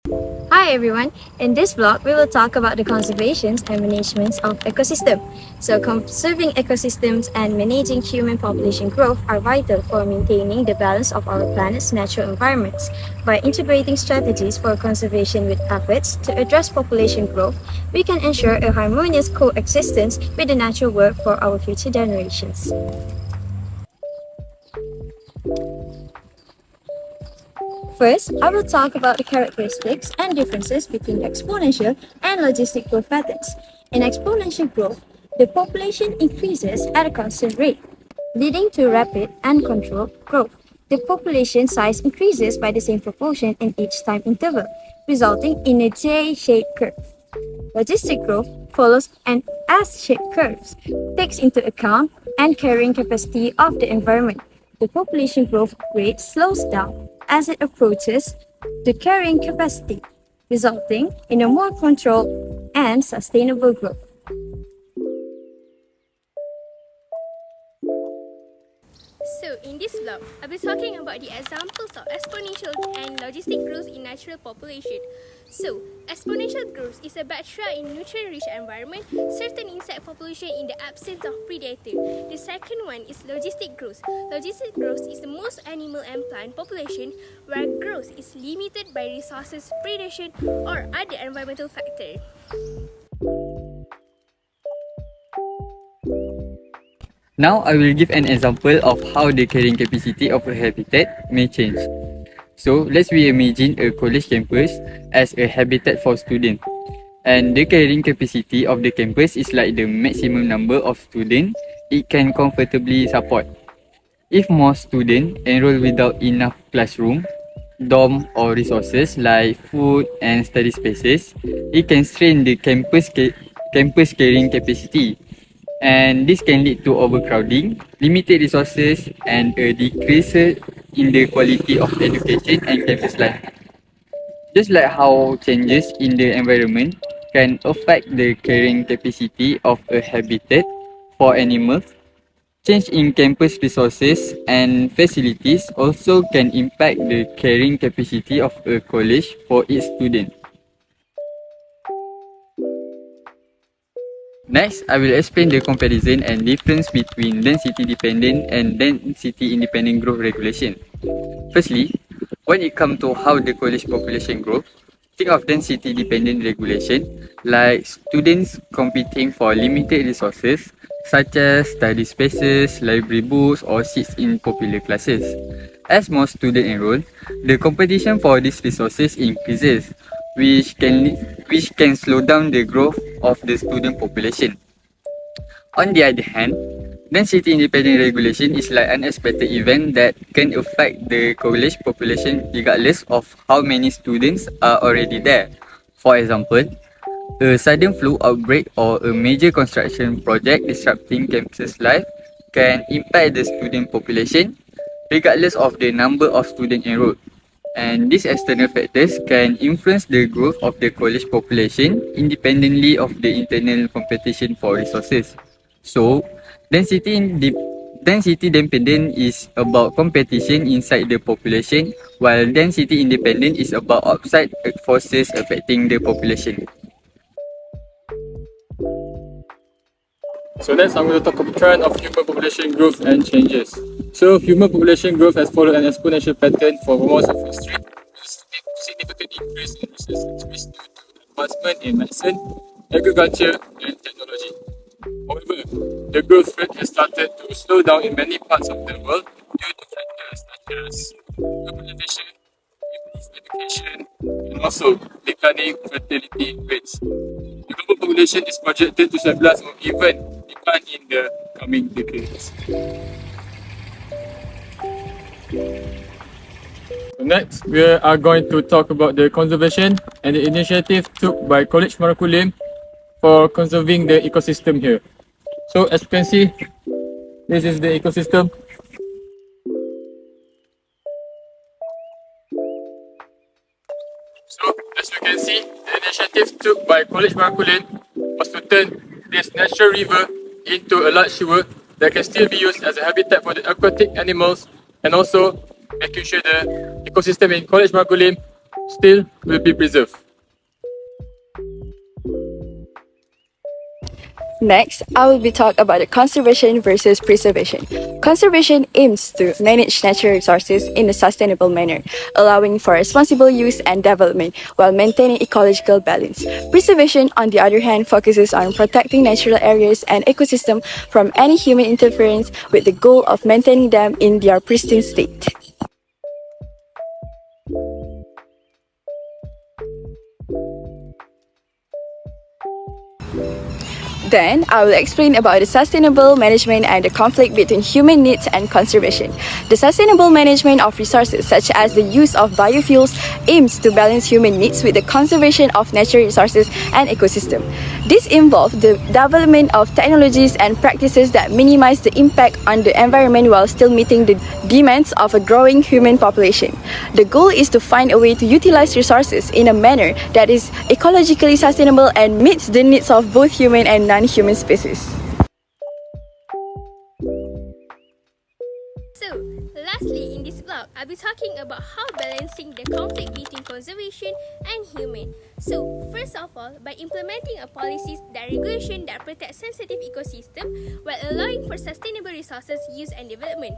Hi everyone. In this vlog, we will talk about the conservations and managements of ecosystem. So conserving ecosystems and managing human population growth are vital for maintaining the balance of our planet's natural environments. By integrating strategies for conservation with efforts to address population growth, we can ensure a harmonious coexistence with the natural world for our future generations. First, I will talk about the characteristics and differences between exponential and logistic growth patterns. In exponential growth, the population increases at a constant rate, leading to rapid and controlled growth. The population size increases by the same proportion in each time interval, resulting in a J-shaped curve. Logistic growth follows an S-shaped curve, takes into account and carrying capacity of the environment. The population growth rate slows down as it approaches the carrying capacity, resulting in a more controlled and sustainable growth. So, in this vlog, I'll be talking about the examples of exponential and logistic growth in natural population. So, exponential growth is a bacteria in nutrient-rich environment, certain insect population in the absence of predator. The second one is logistic growth. Logistic growth is the most animal and plant population where growth is limited by resources, predation, or other environmental factors. Now I will give an example of how the carrying capacity of a habitat may change. So let's imagine a college campus as a habitat for students. And the carrying capacity of the campus is like the maximum number of students it can comfortably support. If more students enroll without enough classroom, dorm or resources like food and study spaces, it can strain the campus carrying capacity, and this can lead to overcrowding, limited resources, and a decrease in the quality of education and campus life. Just like how changes in the environment can affect the carrying capacity of a habitat for animals, change in campus resources and facilities also can impact the carrying capacity of a college for its students. Next, I will explain the comparison and difference between density-dependent and density-independent growth regulation. Firstly, when it comes to how the college population grows, think of density-dependent regulation like students competing for limited resources such as study spaces, library books, or seats in popular classes. As more students enroll, the competition for these resources increases, which can slow down the growth of the student population. On the other hand, density independent regulation is like an unexpected event that can affect the college population regardless of how many students are already there. For example, a sudden flu outbreak or a major construction project disrupting campus life can impact the student population regardless of the number of students enrolled. And these external factors can influence the growth of the college population independently of the internal competition for resources. So, density dependent is about competition inside the population, while density independent is about outside forces affecting the population. So next I'm going to talk about the trend of human population growth and changes. So human population growth has followed an exponential pattern for most of history, with a significant increase in research due to advancement in medicine, agriculture, and technology. However, the growth rate has started to slow down in many parts of the world due to factors such as urbanization, improved education, and also declining fertility rates. The global population is projected to stabilize or even decline in the coming decades. So next, we are going to talk about the conservation and the initiative took by College Marakulim for conserving the ecosystem here. So as you can see, this is the ecosystem. So as you can see, the initiative took by College Marakulim was to turn this natural river into a large sewer that can still be used as a habitat for the aquatic animals, and also making sure the ecosystem in College Marakulim still will be preserved. Next, I will be talking about the conservation versus preservation. Conservation aims to manage natural resources in a sustainable manner, allowing for responsible use and development while maintaining ecological balance. Preservation, on the other hand, focuses on protecting natural areas and ecosystems from any human interference with the goal of maintaining them in their pristine state. Then, I will explain about the sustainable management and the conflict between human needs and conservation. The sustainable management of resources, such as the use of biofuels, aims to balance human needs with the conservation of natural resources and ecosystem. This involves the development of technologies and practices that minimize the impact on the environment while still meeting the demands of a growing human population. The goal is to find a way to utilize resources in a manner that is ecologically sustainable and meets the needs of both human and non-human species. So, lastly, in this blog, I'll be talking about how balancing the conflict between conservation and human. So, first of all, by implementing a policies that regulation that protect sensitive ecosystem while allowing for sustainable resources use and development.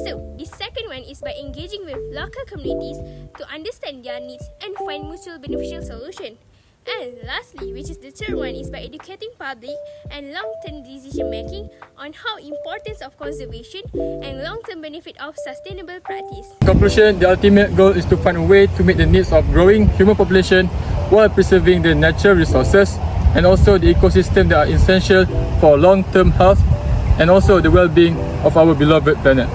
So, the second one is by engaging with local communities to understand their needs and find mutual beneficial solution. And lastly, which is the third one, is by educating public and long-term decision making on how importance of conservation and long-term benefit of sustainable practice. In conclusion, the ultimate goal is to find a way to meet the needs of growing human population while preserving the natural resources and also the ecosystem that are essential for long-term health and also the well-being of our beloved planet.